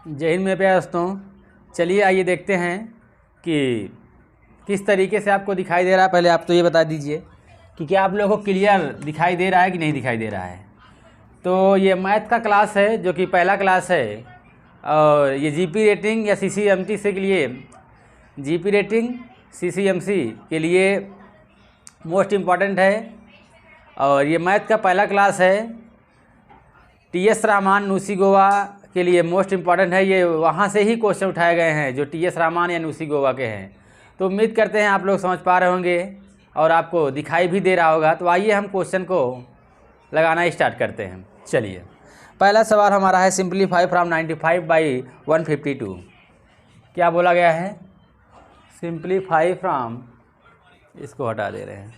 जय हिंद मेरे प्यारे दोस्तों। चलिए आइए देखते हैं कि किस तरीके से आपको दिखाई दे रहा है। पहले आप तो ये बता दीजिए कि क्या आप लोगों को क्लियर दिखाई दे रहा है कि नहीं दिखाई दे रहा है। तो ये मैथ का क्लास है जो कि पहला क्लास है और ये जीपी रेटिंग या सीसीएमटी से के लिए जीपी रेटिंग सीसीएमसी के लिए मोस्ट इम्पॉर्टेंट है। और ये मैथ का पहला क्लास है। टीएस रामान नुसी गोवा के लिए मोस्ट इम्पॉर्टेंट है। ये वहाँ से ही क्वेश्चन उठाए गए हैं जो टीएस रामान या नुसी गोवा के हैं। तो उम्मीद करते हैं आप लोग समझ पा रहे होंगे और आपको दिखाई भी दे रहा होगा। तो आइए हम क्वेश्चन को लगाना स्टार्ट करते हैं। चलिए पहला सवाल हमारा है सिंप्लीफाई फ्रॉम 95/152। क्या बोला गया है? सिंप्लीफाई फ्रॉम, इसको हटा दे रहे हैं,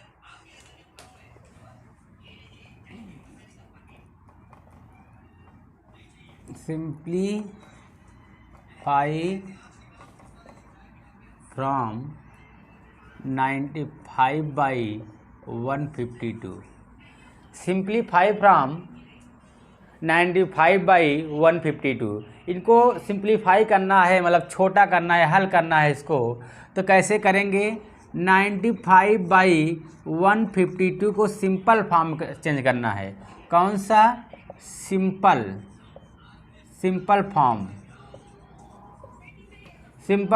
सिंप्लीफाई फ्रॉम 95/152। Simplify from 95/152। इनको सिंप्लीफाई करना है, मतलब छोटा करना है, हल करना है इसको। तो कैसे करेंगे? 95/152 को सिंपल फॉर्म चेंज करना है। कौन सा? सिंपल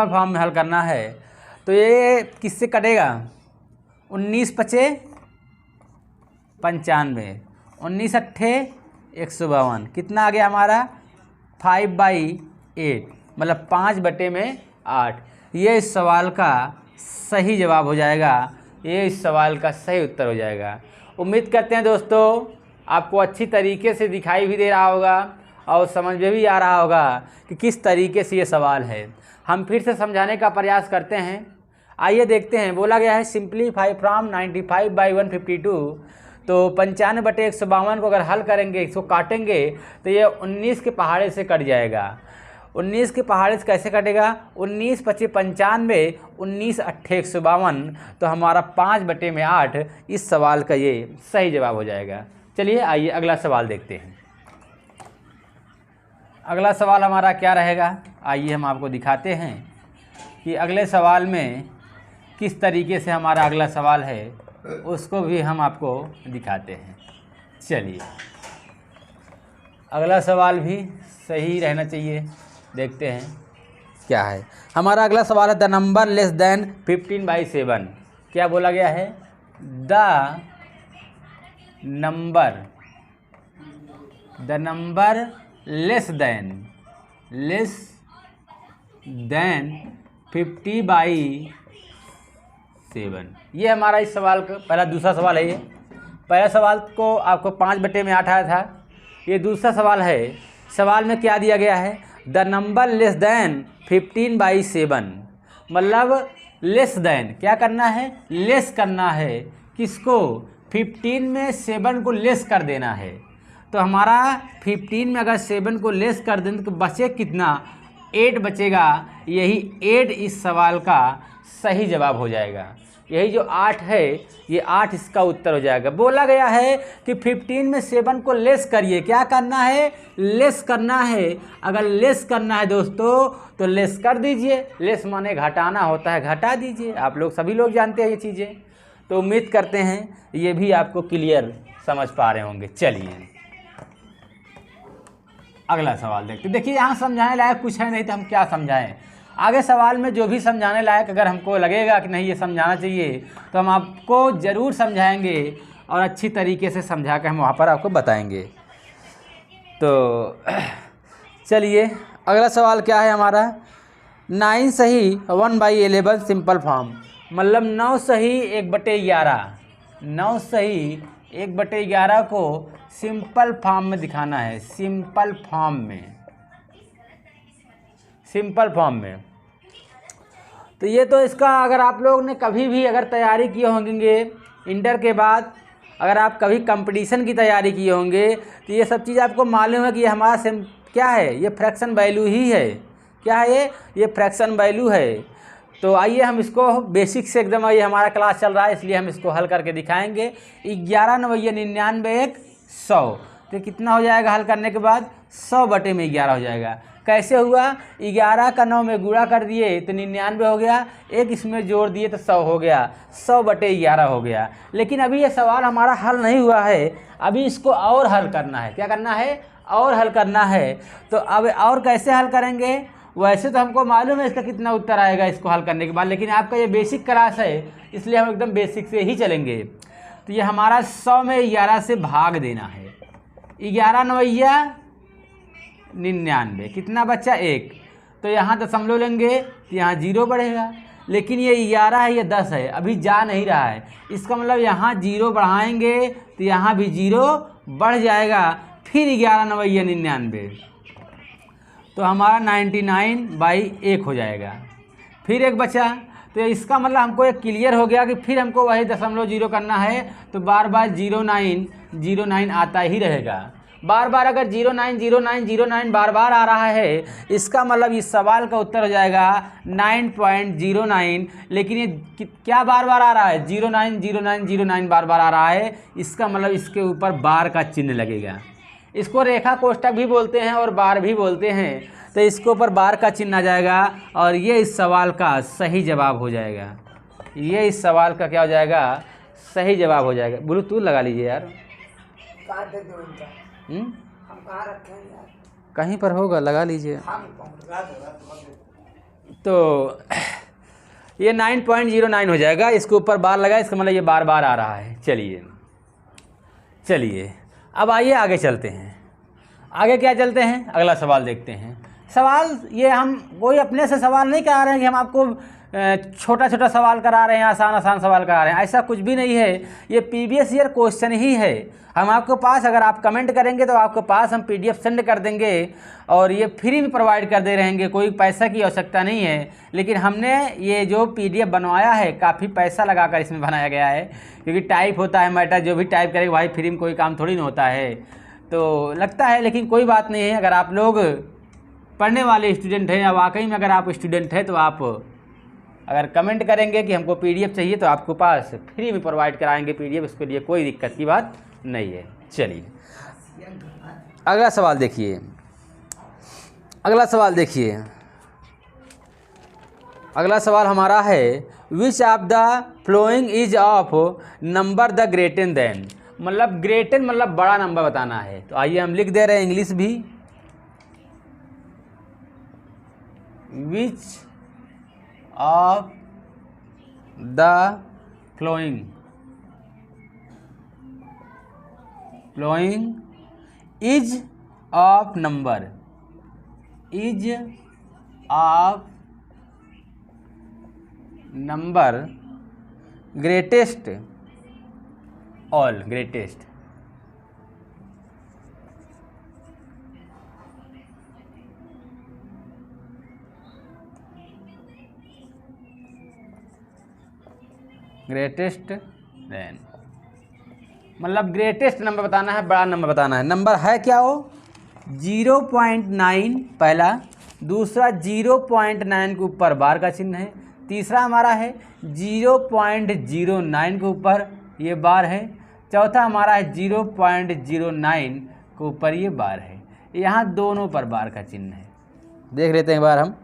फॉर्म में हल करना है। तो ये किससे कटेगा? 19×5 = 95, 19×8 = 152। कितना आ गया हमारा? 5/8, मतलब 5/8। ये इस सवाल का सही जवाब हो जाएगा। ये इस सवाल का सही उत्तर हो जाएगा। उम्मीद करते हैं दोस्तों आपको अच्छी तरीके से दिखाई भी दे रहा होगा और समझ में भी आ रहा होगा कि किस तरीके से ये सवाल है। हम फिर से समझाने का प्रयास करते हैं। आइए देखते हैं। बोला गया है सिंप्लीफाई फ्रॉम 95/152। तो 95/152 को अगर हल करेंगे, इसको काटेंगे तो ये 19 के पहाड़े से कट जाएगा। 19 के पहाड़े से कैसे कटेगा? 19×5 = 95, 19×8 = 152। तो हमारा 5/8 इस सवाल का ये सही जवाब हो जाएगा। चलिए आइए अगला सवाल देखते हैं। अगला सवाल हमारा क्या रहेगा? आइए हम आपको दिखाते हैं कि अगले सवाल में किस तरीके से हमारा अगला सवाल है, उसको भी हम आपको दिखाते हैं। चलिए अगला सवाल भी सही रहना चाहिए। देखते हैं क्या है हमारा अगला सवाल है द नंबर लेस देन 15/7। क्या बोला गया है? The number less than 50/7। ये हमारा इस सवाल का पहला दूसरा सवाल है। ये पहला सवाल को आपको 5/8 आया था। ये दूसरा सवाल है। सवाल में क्या दिया गया है? द नंबर लेस देन 15/7, मतलब लेस देन क्या करना है? लेस करना है। किसको? 15 में 7 को लेस कर देना है। तो हमारा 15 में अगर 7 को लेस कर दें तो बचे कितना? 8 बचेगा। यही 8 इस सवाल का सही जवाब हो जाएगा। यही जो 8 है, ये 8 इसका उत्तर हो जाएगा। बोला गया है कि 15 में 7 को लेस करिए। क्या करना है? लेस करना है। अगर लेस करना है दोस्तों तो लेस कर दीजिए। लेस माने घटाना होता है, घटा दीजिए। आप लोग सभी लोग जानते हैं ये चीज़ें। तो उम्मीद करते हैं ये भी आपको क्लियर समझ पा रहे होंगे। चलिए अगला सवाल देखते। देखिए यहाँ समझाने लायक कुछ है नहीं तो हम क्या समझाएं। आगे सवाल में जो भी समझाने लायक अगर हमको लगेगा कि नहीं ये समझाना चाहिए तो हम आपको ज़रूर समझाएंगे और अच्छी तरीके से समझा कर हम वहाँ पर आपको बताएंगे। तो चलिए अगला सवाल क्या है हमारा? 9 सही 1/11 सिंपल फॉर्म, मतलब 9 सही 1/11। 9 सही 1/11 को सिंपल फॉर्म में दिखाना है। सिंपल फॉर्म में। तो ये तो इसका अगर आप लोग ने कभी भी अगर तैयारी किए होंगे इंटर के बाद, अगर आप कभी कंपटीशन की तैयारी किए होंगे तो ये सब चीज़ आपको मालूम है कि ये हमारा क्या है? ये फ्रैक्शन वैल्यू ही है। क्या है ये फ्रैक्शन वैल्यू है। तो आइए हम इसको बेसिक से एकदम, ये हमारा क्लास चल रहा है इसलिए हम इसको हल करके दिखाएंगे। 11 9 99 1 100। तो कितना हो जाएगा हल करने के बाद? 100/11 हो जाएगा। कैसे हुआ? 11 का 9 में गुणा कर दिए तो 99 हो गया, एक इसमें जोड़ दिए तो 100 हो गया, 100/11 हो गया। लेकिन अभी ये सवाल हमारा हल नहीं हुआ है, अभी इसको और हल करना है। क्या करना है? और हल करना है। तो अब और कैसे हल करेंगे? वैसे तो हमको मालूम है इसका कितना उत्तर आएगा इसको हल करने के बाद, लेकिन आपका ये बेसिक क्लास है इसलिए हम एकदम बेसिक से ही चलेंगे। तो ये हमारा 100 में 11 से भाग देना है। 11 9 99, कितना बच्चा? 1। तो यहाँ दशमलव लेंगे तो यहाँ 0 बढ़ेगा, लेकिन ये 11 है, ये 10 है, अभी जा नहीं रहा है। इसका मतलब यहाँ 0 बढ़ाएंगे तो यहाँ भी 0 बढ़ जाएगा, फिर 11 9 99, तो हमारा 99/1 हो जाएगा। फिर एक बचा, तो इसका मतलब हमको एक क्लियर हो गया कि फिर हमको वही 0.0 करना है, तो बार बार 09 आता ही रहेगा। बार बार अगर 09 बार बार आ रहा है, इसका मतलब इस सवाल का उत्तर हो जाएगा 9.09। लेकिन ये क्या बार बार आ रहा है? 09 बार बार आ रहा है, इसका मतलब इसके ऊपर बार का चिन्ह लगेगा। इसको रेखा कोष्ठक भी बोलते हैं और बार भी बोलते हैं। तो इसके ऊपर बार का चिन्ह आ जाएगा और ये इस सवाल का सही जवाब हो जाएगा। ये इस सवाल का क्या हो जाएगा? सही जवाब हो जाएगा। ब्लूटूथ लगा लीजिए यार। कहीं पर होगा, लगा लीजिए। तो ये 9.09 हो जाएगा, इसके ऊपर बार लगा, इसका मतलब ये बार बार आ रहा है। चलिए अब आइए आगे चलते हैं। आगे क्या चलते हैं? अगला सवाल देखते हैं। सवाल ये हम कोई अपने से सवाल नहीं करा रहे हैं कि हम आपको छोटा छोटा सवाल करा रहे हैं, आसान सवाल करा रहे हैं, ऐसा कुछ भी नहीं है। ये प्रीवियस ईयर क्वेश्चन ही है। हम आपके पास, अगर आप कमेंट करेंगे तो आपके पास हम PDF सेंड कर देंगे और ये फ्री में प्रोवाइड कर दे रहेंगे, कोई पैसा की आवश्यकता नहीं है। लेकिन हमने ये जो PDF बनवाया है काफ़ी पैसा लगाकर इसमें बनाया गया है, क्योंकि टाइप होता है मैटर, जो भी टाइप करेगा भाई फ्री में कोई काम थोड़ी ना होता है, तो लगता है। लेकिन कोई बात नहीं है, अगर आप लोग पढ़ने वाले स्टूडेंट हैं या वाकई में अगर आप स्टूडेंट हैं तो आप अगर कमेंट करेंगे कि हमको PDF चाहिए तो आपके पास फ्री में प्रोवाइड कराएंगे PDF, इसके लिए कोई दिक्कत की बात नहीं है। चलिए अगला सवाल देखिए। अगला सवाल हमारा है, विच of the following is of number the greater than. मतलब ग्रेटर मतलब बड़ा नंबर बताना है। तो आइए हम लिख दे रहे हैं इंग्लिश भी। Which of the following is of number greatest all greatest. Greatest then मतलब ग्रेटेस्ट नंबर बताना है, बड़ा नंबर बताना है। नंबर है क्या वो? 0.9 पहला, दूसरा 0.9 के ऊपर बार का चिन्ह है, तीसरा हमारा है 0.09 के ऊपर ये बार है, चौथा हमारा है 0.09 के ऊपर ये बार है। यहाँ दोनों पर बार का चिन्ह है। देख लेते हैं बार हम।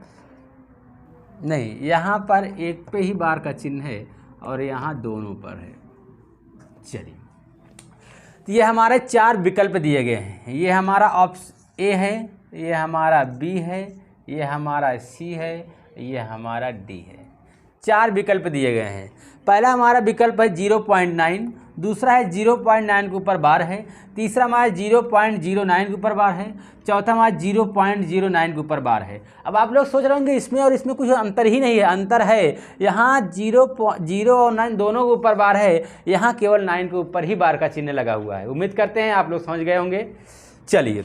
नहीं, यहाँ पर एक पे ही बार का चिन्ह है और यहाँ दोनों पर है। चलिए, तो ये हमारे 4 विकल्प दिए गए हैं। ये हमारा ऑप्शन ए है, ये हमारा बी है, ये हमारा सी है, ये हमारा डी है। 4 विकल्प दिए गए हैं। पहला हमारा विकल्प है 0.9, दूसरा है 0.9 के ऊपर बार है, तीसरा हमारा 0.09 के ऊपर बार है, चौथा हमारा 0.09 के ऊपर बार है। अब आप लोग सोच रहे होंगे इसमें और इसमें कुछ अंतर ही नहीं है। अंतर है, यहाँ 0 और 9 दोनों के ऊपर बार है, यहाँ केवल 9 के ऊपर ही बार का चिन्ह लगा हुआ है। उम्मीद करते हैं आप लोग समझ गए होंगे। चलिए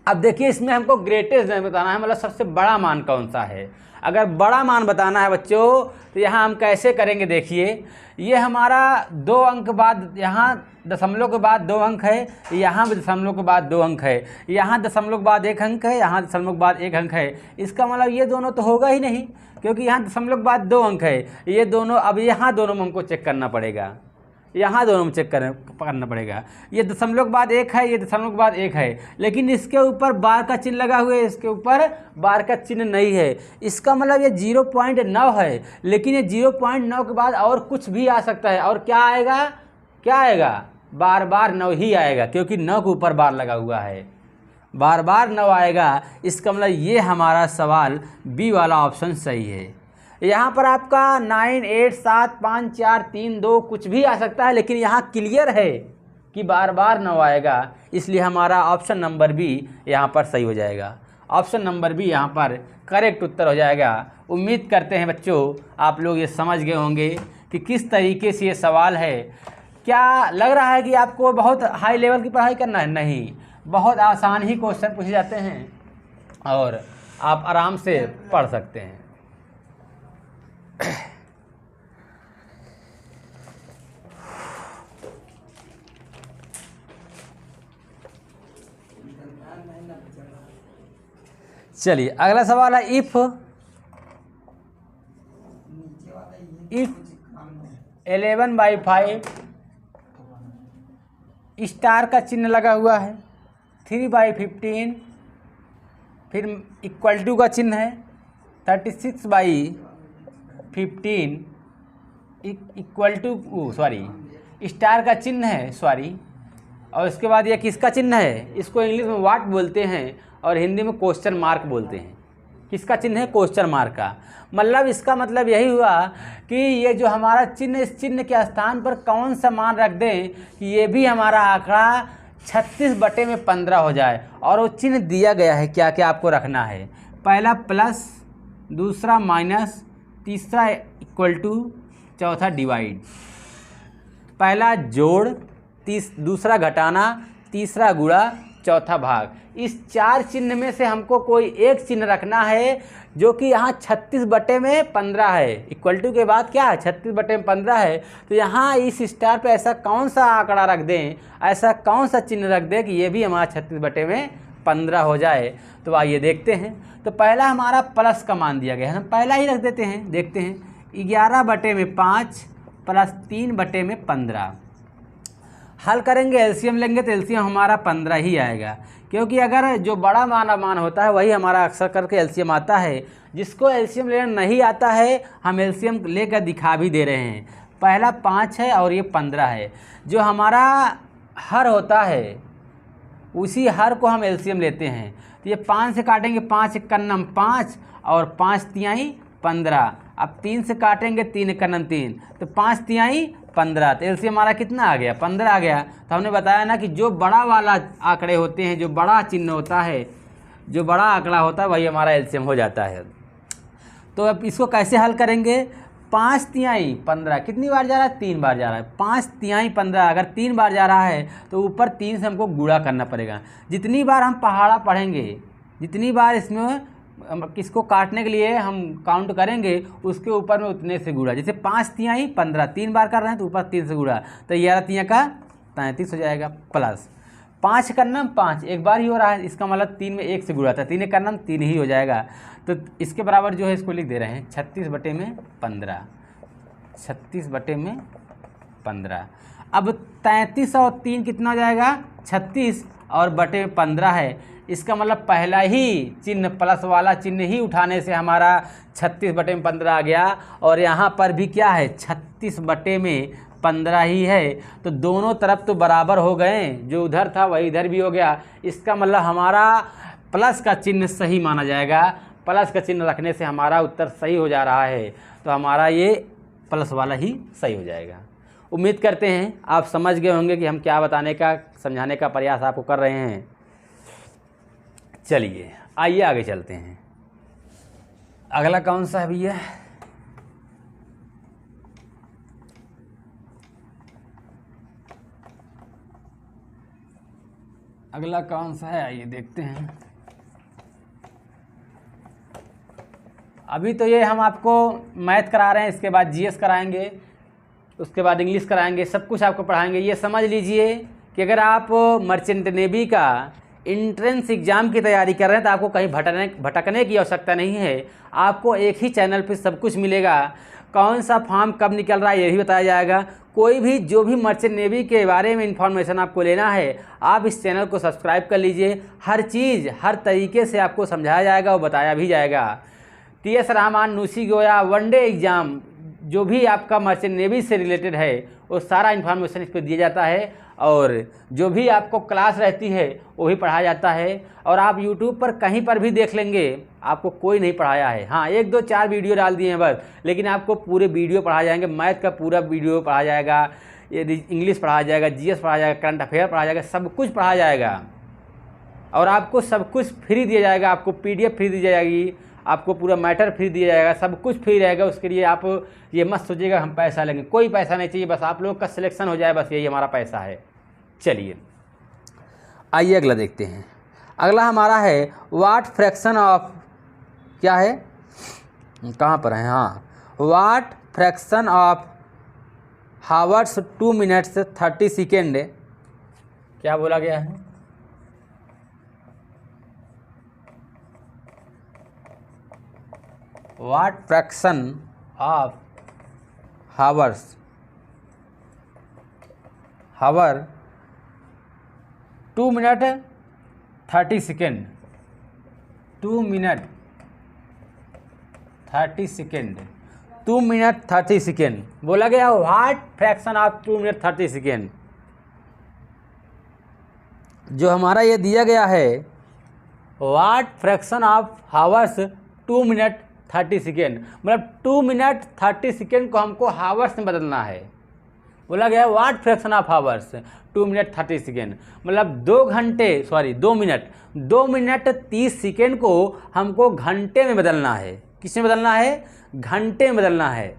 अब देखिए, इसमें हमको ग्रेटेस्ट बताना है, मतलब सबसे बड़ा मान कौन सा है। अगर बड़ा मान बताना है बच्चों तो यहाँ हम कैसे करेंगे? देखिए, ये हमारा 2 अंक बाद, यहाँ दशमलव के बाद 2 अंक है, यहाँ भी दशमलव के बाद 2 अंक है, यहाँ दशमलव के बाद 1 अंक है, यहाँ दशमलव के बाद 1 अंक है। इसका मतलब ये दोनों तो होगा ही नहीं, क्योंकि यहाँ दशमलव के बाद 2 अंक है। ये दोनों, अब यहाँ दोनों में हमको चेक करना पड़ेगा। यहाँ दोनों में चेक करना पड़ेगा। ये दशमलव के बाद 1 है, ये दशमलव के बाद 1 है, लेकिन इसके ऊपर बार का चिन्ह लगा हुआ है, इसके ऊपर बार का चिन्ह नहीं है। इसका मतलब ये 0.9 है, लेकिन ये 0.9 के बाद और कुछ भी आ सकता है। और क्या आएगा, क्या आएगा, बार बार 9 ही आएगा, क्योंकि 9 के ऊपर बार लगा हुआ है, बार बार 9 आएगा। इसका मतलब ये हमारा सवाल बी वाला ऑप्शन सही है। यहाँ पर आपका 9, 8, 7, 5, 4, 3, 2 कुछ भी आ सकता है, लेकिन यहाँ क्लियर है कि बार बार 9 आएगा, इसलिए हमारा ऑप्शन नंबर बी यहाँ पर सही हो जाएगा। ऑप्शन नंबर बी यहाँ पर करेक्ट उत्तर हो जाएगा। उम्मीद करते हैं बच्चों आप लोग ये समझ गए होंगे कि किस तरीके से ये सवाल है। क्या लग रहा है कि आपको बहुत हाई लेवल की पढ़ाई करना है? नहीं, बहुत आसान ही क्वेश्चन पूछे जाते हैं और आप आराम से पढ़ सकते हैं। चलिए अगला सवाल है इफ 11/5 स्टार का चिन्ह लगा हुआ है, 3/15 फिर इक्वल टू का चिन्ह है, 36/15 इक्वल टू स्टार का चिन्ह है और इसके बाद ये किसका चिन्ह है? इसको इंग्लिश में व्हाट बोलते हैं और हिंदी में क्वेश्चन मार्क बोलते हैं। किसका चिन्ह है? क्वेश्चन मार्क का। मतलब इसका मतलब यही हुआ कि ये जो हमारा चिन्ह, इस चिन्ह के स्थान पर कौन सा मान रख दें कि ये भी हमारा आंकड़ा 36/15 हो जाए। और वो चिन्ह दिया गया है, क्या क्या आपको रखना है। पहला प्लस, दूसरा माइनस, तीसरा इक्वल टू, चौथा डिवाइड। पहला जोड़, दूसरा घटाना, तीसरा गुणा, चौथा भाग। इस 4 चिन्ह में से हमको कोई एक चिन्ह रखना है जो कि यहाँ 36/15 है। इक्वल टू के बाद क्या है? 36/15 है। तो यहाँ इस स्टार पे ऐसा कौन सा आंकड़ा रख दें, ऐसा कौन सा चिन्ह रख दें कि ये भी हमारा 36/15 हो जाए। तो आइए देखते हैं। तो पहला हमारा प्लस का मान दिया गया है, हम पहला ही रख देते हैं। देखते हैं 11/5 प्लस 3/15। हल करेंगे, एलसीएम लेंगे तो एलसीएम हमारा 15 ही आएगा, क्योंकि अगर जो बड़ा मान होता है वही हमारा अक्सर करके एलसीएम आता है। जिसको एलसीएम लेना नहीं आता है हम एलसीएम लेकर दिखा भी दे रहे हैं। पहला 5 है और ये 15 है। जो हमारा हर होता है उसी हर को हम एलसीएम लेते हैं। तो ये 5 से काटेंगे, 5 एकन्नम 5 और 5 तिहाई 15। अब 3 से काटेंगे, 3 एकन्नम 3, तो 5 तिहाई 15। तो एलसीएम हमारा कितना आ गया? 15 आ गया। तो हमने बताया ना कि जो बड़ा वाला आंकड़े होते हैं, जो बड़ा चिन्ह होता है, जो बड़ा आंकड़ा होता है वही हमारा एलसीएम हो जाता है। तो अब इसको कैसे हल करेंगे? 5 तिहाई 15 कितनी बार जा रहा है? 3 बार जा रहा है। 5 तिहाई 15 अगर 3 बार जा रहा है तो ऊपर 3 से हमको गुणा करना पड़ेगा। जितनी बार हम पहाड़ा पढ़ेंगे, जितनी बार इसमें किसको काटने के लिए हम काउंट करेंगे, उसके ऊपर में उतने से गुणा। जैसे 5 तिहाई 15 3 बार कर रहे हैं तो ऊपर 3 से गुणा, तो 11 तिहाई का 33 हो जाएगा। प्लस 5 एकन्नम 5 एक बार ही हो रहा है, इसका मतलब 3 में 1 से गुणा था, 3 एकन्नम 3 ही हो जाएगा। तो इसके बराबर जो है इसको लिख दे रहे हैं 36/15। 36/15। अब 33 और 3 कितना हो जाएगा? 36 और बटे 15 है। इसका मतलब पहला ही चिन्ह, प्लस वाला चिन्ह ही उठाने से हमारा 36/15 आ गया। और यहाँ पर भी क्या है? 36/15 ही है। तो दोनों तरफ तो बराबर हो गए, जो उधर था वही इधर भी हो गया। इसका मतलब हमारा प्लस का चिन्ह सही माना जाएगा। प्लस का चिन्ह रखने से हमारा उत्तर सही हो जा रहा है, तो हमारा ये प्लस वाला ही सही हो जाएगा। उम्मीद करते हैं आप समझ गए होंगे कि हम क्या बताने का, समझाने का प्रयास आपको कर रहे हैं। चलिए आइए आगे चलते हैं। अगला कौन सा है भैया? अगला कौन सा है आइए देखते हैं। अभी तो ये हम आपको मैथ करा रहे हैं, इसके बाद जीएस कराएंगे, उसके बाद इंग्लिश कराएंगे, सब कुछ आपको पढ़ाएंगे। ये समझ लीजिए कि अगर आप मर्चेंट नेवी का इंट्रेंस एग्ज़ाम की तैयारी कर रहे हैं तो आपको कहीं भटकने की आवश्यकता नहीं है। आपको एक ही चैनल पर सब कुछ मिलेगा। कौन सा फॉर्म कब निकल रहा है ये भी बताया जाएगा। कोई भी जो भी मर्चेंट नेवी के बारे में इंफॉर्मेशन आपको लेना है, आप इस चैनल को सब्सक्राइब कर लीजिए। हर चीज़ हर तरीके से आपको समझाया जाएगा और बताया भी जाएगा। TS रामान, नुसी गोया, वनडे एग्ज़ाम, जो भी आपका मर्चेंट नेवी से रिलेटेड है वो सारा इन्फॉर्मेशन इस पर दिया जाता है, और जो भी आपको क्लास रहती है वो भी पढ़ाया जाता है। और आप YouTube पर कहीं पर भी देख लेंगे, आपको कोई नहीं पढ़ाया है। हाँ, 1 2 4 वीडियो डाल दिए हैं बस, लेकिन आपको पूरे वीडियो पढ़ाए जाएंगे। मैथ का पूरा वीडियो पढ़ाया जाएगा, इंग्लिश पढ़ाया जाएगा, GS पढ़ाया जाएगा, करंट अफेयर पढ़ाया जाएगा, सब कुछ पढ़ाया जाएगा। और आपको सब कुछ फ्री दिया जाएगा। आपको PDF फ्री दी जाएगी, आपको पूरा मैटर फ्री दिया जाएगा, सब कुछ फ्री रहेगा। उसके लिए आप ये मत सोचिएगा हम पैसा लेंगे, कोई पैसा नहीं चाहिए, बस आप लोग का सिलेक्शन हो जाए, बस यही हमारा पैसा है। चलिए आइए अगला देखते हैं। अगला हमारा है वाट फ्रैक्शन ऑफ, क्या है, कहाँ पर है, हाँ, what fraction of hours 2 minutes 30 second, क्या बोला गया है, what fraction of hours 2 minute 30 second, 2 minute 30 second, 2 minute 30 second बोला गया। What fraction of 2 minute 30 second, जो हमारा ये दिया गया है what fraction of hours 2 minute 30 second, मतलब 2 मिनट 30 सेकेंड को हमको हावर्स में बदलना है। बोला गया what fraction of hours 2 minute 30 second, मतलब 2 मिनट 30 सेकेंड को हमको घंटे में बदलना है। किस में बदलना है, घंटे में बदलना है।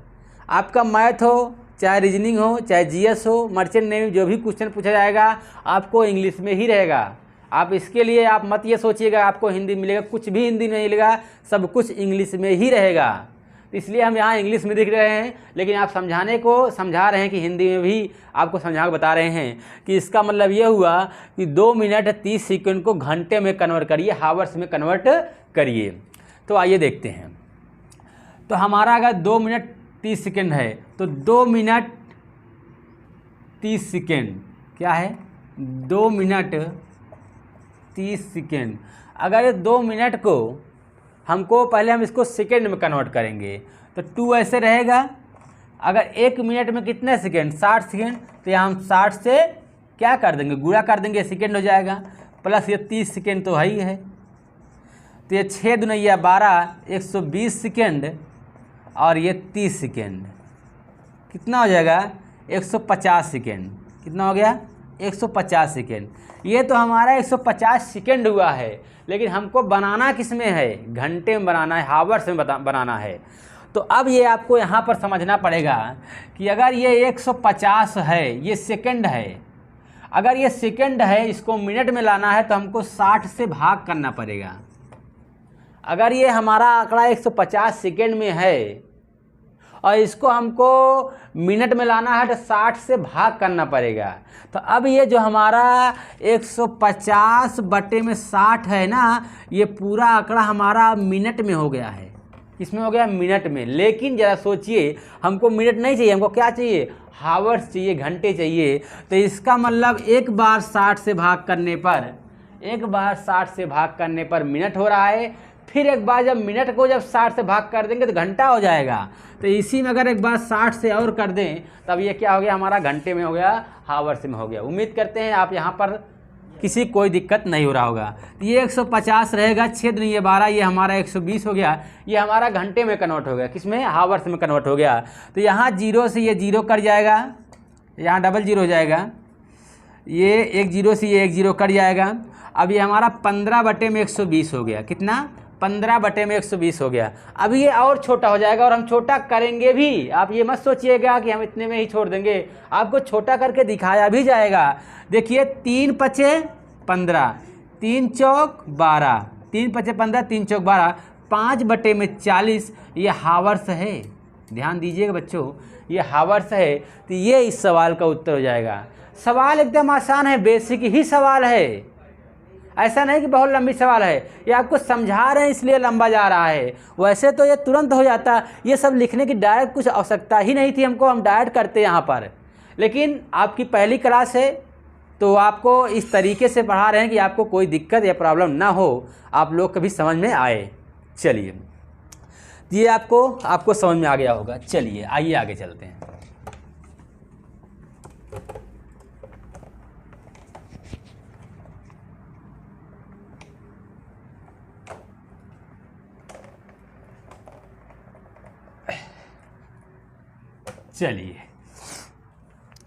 आपका मैथ हो, चाहे रीजनिंग हो, चाहे GS हो, मर्चेंट नेवी, जो भी क्वेश्चन पूछा जाएगा आपको इंग्लिश में ही रहेगा। आप इसके लिए आप मत ये सोचिएगा आपको हिंदी मिलेगा, कुछ भी हिंदी नहीं मिलेगा, सब कुछ इंग्लिश में ही रहेगा। तो इसलिए हम यहाँ इंग्लिश में दिख रहे हैं, लेकिन आप समझाने को समझा रहे हैं कि हिंदी में भी आपको समझा के बता रहे हैं कि इसका मतलब ये हुआ कि 2 मिनट 30 सेकंड को घंटे में कन्वर्ट करिए, हावर्स में कन्वर्ट करिए। तो आइए देखते हैं। तो हमारा अगर 2 मिनट 30 सेकंड है तो 2 मिनट 30 सेकंड क्या है, 2 मिनट 30 सेकंड। अगर ये 2 मिनट को हमको पहले हम इसको सेकंड में कन्वर्ट करेंगे तो 2 ऐसे रहेगा। अगर 1 मिनट में कितने सेकंड, 60 सेकंड, तो यहाँ हम 60 से क्या कर देंगे, गुणा कर देंगे, सेकंड हो जाएगा, प्लस ये 30 सेकंड तो है ही है। तो ये 6 दुनिया 12, 120 सेकंड, और ये 30 सेकंड कितना हो जाएगा, 150 सेकंड। कितना हो गया, 150 सेकंड। ये तो हमारा 150 सेकंड हुआ है, लेकिन हमको बनाना किस में है, घंटे में बनाना है, हावर्स में बनाना है। तो अब ये आपको यहाँ पर समझना पड़ेगा कि अगर ये 150 है, ये सेकंड है, अगर ये सेकंड है, इसको मिनट में लाना है तो हमको 60 से भाग करना पड़ेगा। अगर ये हमारा आंकड़ा 150 सेकंड में है और इसको हमको मिनट में लाना है तो 60 से भाग करना पड़ेगा। तो अब ये जो हमारा 150 बटे में 60 है ना, ये पूरा आंकड़ा हमारा मिनट में हो गया है। किसमें हो गया, मिनट में। लेकिन ज़रा सोचिए, हमको मिनट नहीं चाहिए, हमको क्या चाहिए, हावर्स चाहिए, घंटे चाहिए। तो इसका मतलब एक बार 60 से भाग करने पर मिनट हो रहा है, फिर एक बार जब मिनट को जब 60 से भाग कर देंगे तो घंटा हो जाएगा। तो इसी में अगर एक बार 60 से और कर दें तब ये क्या हो गया, हमारा घंटे में हो गया, हावर्स में हो गया। उम्मीद करते हैं आप यहाँ पर किसी कोई दिक्कत नहीं हो रहा होगा। ये 150 रहेगा, 6 दूनी ये 12, ये हमारा 120 हो गया, ये हमारा घंटे में कन्वर्ट हो गया, किसमें, हावर्स में कन्वर्ट हो गया। तो यहाँ 0 से ये 0 कट जाएगा, यहाँ डबल 0 हो जाएगा, ये 1 0 से ये 1 0 कट जाएगा। अब ये हमारा 15 बटे में 120 हो गया। कितना, 15 बटे में 120 हो गया। अब ये और छोटा हो जाएगा और हम छोटा करेंगे भी। आप ये मत सोचिएगा कि हम इतने में ही छोड़ देंगे, आपको छोटा करके दिखाया भी जाएगा। देखिए 3 पचे 15, 3 चौक 12, 3 पचे 15, 3 चौक 12, 5 बटे में 40, ये हावर्स है। ध्यान दीजिएगा बच्चों, ये हावर्स है। तो ये इस सवाल का उत्तर हो जाएगा। सवाल एकदम आसान है, बेसिक ही सवाल है। ऐसा नहीं कि बहुत लंबी सवाल है, ये आपको समझा रहे हैं इसलिए लंबा जा रहा है। वैसे तो ये तुरंत हो जाता, ये सब लिखने की डायरेक्ट कुछ आवश्यकता ही नहीं थी हमको, हम डायरेक्ट करते यहाँ पर। लेकिन आपकी पहली क्लास है तो आपको इस तरीके से पढ़ा रहे हैं कि आपको कोई दिक्कत या प्रॉब्लम ना हो, आप लोग कभी समझ में आए। चलिए, ये आपको समझ में आ गया होगा। चलिए आइए आगे चलते हैं। चलिए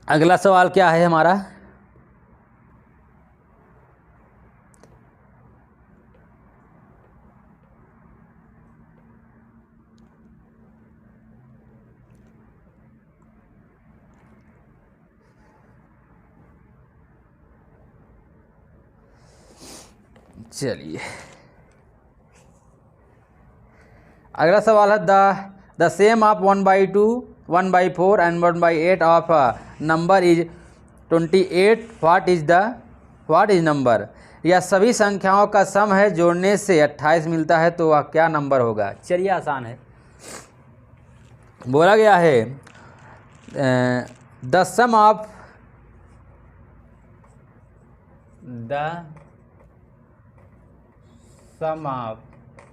अगला सवाल क्या है हमारा? चलिए अगला सवाल है the same of 1/2, 1/4 and 1/8 of number is 28, what is number? यह सभी संख्याओं का सम है, जोड़ने से 28 मिलता है, तो वह क्या नंबर होगा? चलिए आसान है, बोला गया है द सम ऑफ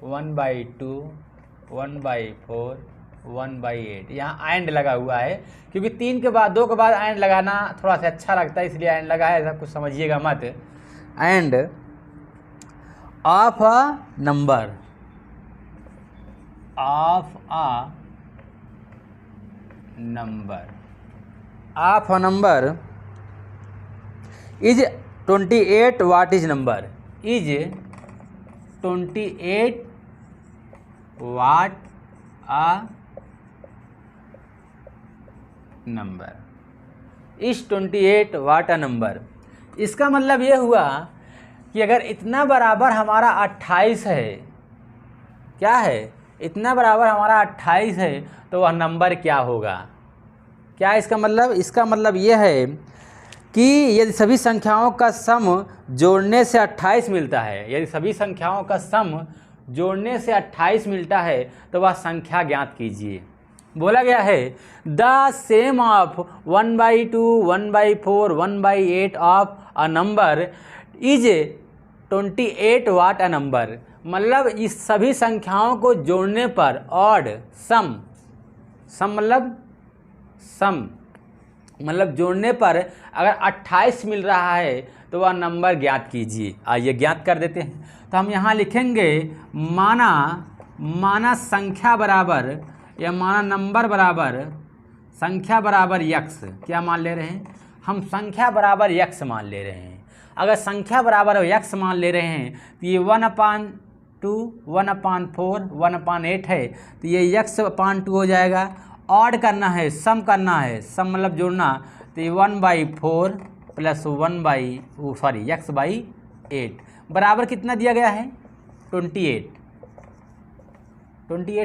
1/2, 1/4, 1/8। यहाँ एंड लगा हुआ है क्योंकि 3 के बाद 2 के बाद एंड लगाना थोड़ा सा अच्छा लगता है, इसलिए एंड लगा है, ऐसा कुछ समझिएगा मत। End of a number is 28, what is number? Is 28 what a number? Is 28 what a number? इसका मतलब ये हुआ कि अगर इतना बराबर हमारा 28 है, क्या है, इतना बराबर हमारा 28 है, तो वह नंबर क्या होगा? क्या इसका मतलब? इसका मतलब ये है कि यदि सभी संख्याओं का सम जोड़ने से 28 मिलता है, यदि सभी संख्याओं का सम जोड़ने से 28 मिलता है, तो वह संख्या ज्ञात कीजिए। बोला गया है the same of 1/2, 1/4, 1/8 of a number is 28 what a number? मतलब इस सभी संख्याओं को जोड़ने पर ऑड सम मतलब जोड़ने पर अगर 28 मिल रहा है तो वह नंबर ज्ञात कीजिए। आइए ज्ञात कर देते हैं। तो हम यहाँ लिखेंगे माना संख्या बराबर या माना नंबर बराबर संख्या बराबर यक्स। क्या मान ले रहे हैं हम? संख्या बराबर यक्स मान ले रहे हैं। अगर संख्या बराबर यक्स मान ले रहे हैं तो ये 1/2, 1/4, 1/8 है, तो ये x/2 हो जाएगा। ऑड करना है, सम करना है, सम मतलब जोड़ना, तो ये 1/4 प्लस x/8 बराबर कितना दिया गया है? 28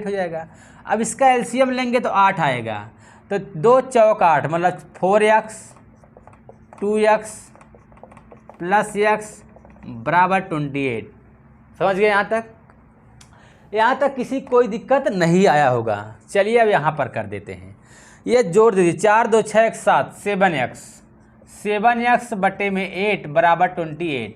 हो जाएगा। अब इसका एलसीएम लेंगे तो 8 आएगा, तो 2 चौक 8 मतलब 4x 2x प्लस x बराबर 28। समझ गए यहाँ तक? यहाँ तक किसी कोई दिक्कत नहीं आया होगा। चलिए अब यहाँ पर कर देते हैं, ये जोड़ दीजिए। 4 2 6 1 7 7x बटे में 8 बराबर 28।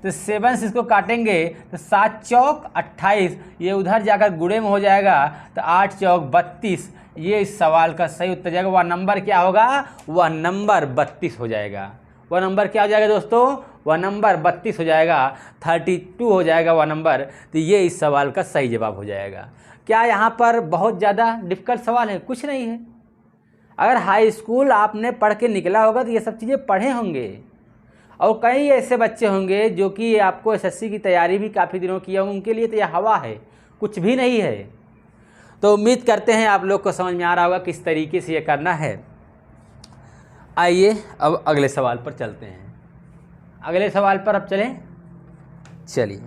तो 7 से इसको काटेंगे तो 7 चौक 28, ये उधर जाकर गुणे में हो जाएगा, तो 8 चौक 32। ये इस सवाल का सही उत्तर जाएगा। वह नंबर क्या होगा? वह नंबर 32 हो जाएगा। वह नंबर क्या हो जाएगा दोस्तों? वह नंबर 32 हो जाएगा, 32 हो जाएगा वह नंबर। तो ये इस सवाल का सही जवाब हो जाएगा। क्या यहाँ पर बहुत ज़्यादा डिफ़िकल्ट सवाल है? कुछ नहीं है। अगर हाई स्कूल आपने पढ़ के निकला होगा तो ये सब चीज़ें पढ़े होंगे, और कई ऐसे बच्चे होंगे जो कि आपको एसएससी की तैयारी भी काफ़ी दिनों की है, उनके लिए तो यह हवा है, कुछ भी नहीं है। तो उम्मीद करते हैं आप लोग को समझ में आ रहा होगा किस तरीके से ये करना है। आइए अब अगले सवाल पर चलते हैं। अगले सवाल पर अब चलें। चलिए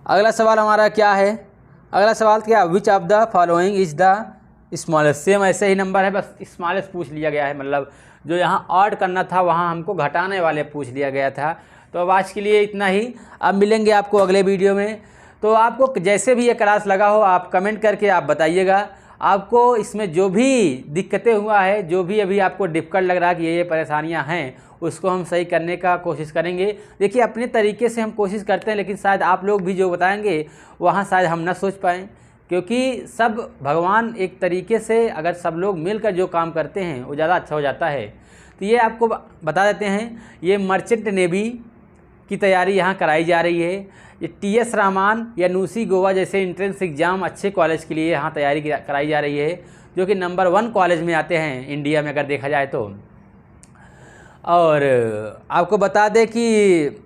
अगला सवाल हमारा क्या है? अगला सवाल क्या? विच of the following is the smallest? Same ऐसे ही नंबर है, बस स्मॉलेस्ट पूछ लिया गया है। मतलब जो यहाँ ऐड करना था वहाँ हमको घटाने वाले पूछ लिया गया था। तो अब आज के लिए इतना ही, अब मिलेंगे आपको अगले वीडियो में। तो आपको जैसे भी ये क्लास लगा हो आप कमेंट करके आप बताइएगा, आपको इसमें जो भी दिक्कतें हुआ है, जो भी अभी आपको डिफ़िकल्ट लग रहा है कि ये परेशानियां हैं, उसको हम सही करने का कोशिश करेंगे। देखिए अपने तरीके से हम कोशिश करते हैं, लेकिन शायद आप लोग भी जो बताएंगे वहाँ शायद हम ना सोच पाएँ, क्योंकि सब भगवान एक तरीके से अगर सब लोग मिलकर जो काम करते हैं वो ज़्यादा अच्छा हो जाता है। तो ये आपको बता देते हैं, ये मर्चेंट नेवी की तैयारी यहाँ कराई जा रही है। ये TS रामान या न्यूसी गोवा जैसे एंट्रेंस एग्ज़ाम अच्छे कॉलेज के लिए यहाँ तैयारी कराई जा रही है, जो कि नंबर 1 कॉलेज में आते हैं इंडिया में अगर देखा जाए तो। और आपको बता दें कि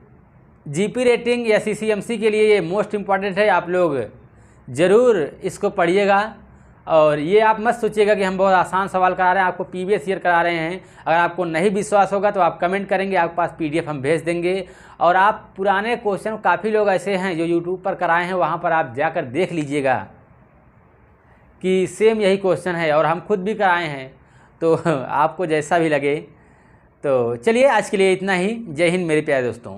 GP रेटिंग या CCMC के लिए ये मोस्ट इम्पॉर्टेंट है, आप लोग ज़रूर इसको पढ़िएगा। और ये आप मत सोचिएगा कि हम बहुत आसान सवाल करा रहे हैं, आपको प्रीवियस ईयर करा रहे हैं। अगर आपको नहीं विश्वास होगा तो आप कमेंट करेंगे, आपके पास PDF हम भेज देंगे। और आप पुराने क्वेश्चन, काफ़ी लोग ऐसे हैं जो यूट्यूब पर कराए हैं, वहाँ पर आप जाकर देख लीजिएगा कि सेम यही क्वेश्चन है, और हम खुद भी कराए हैं, तो आपको जैसा भी लगे। तो चलिए आज के लिए इतना ही। जय हिंद मेरे प्यारे दोस्तों।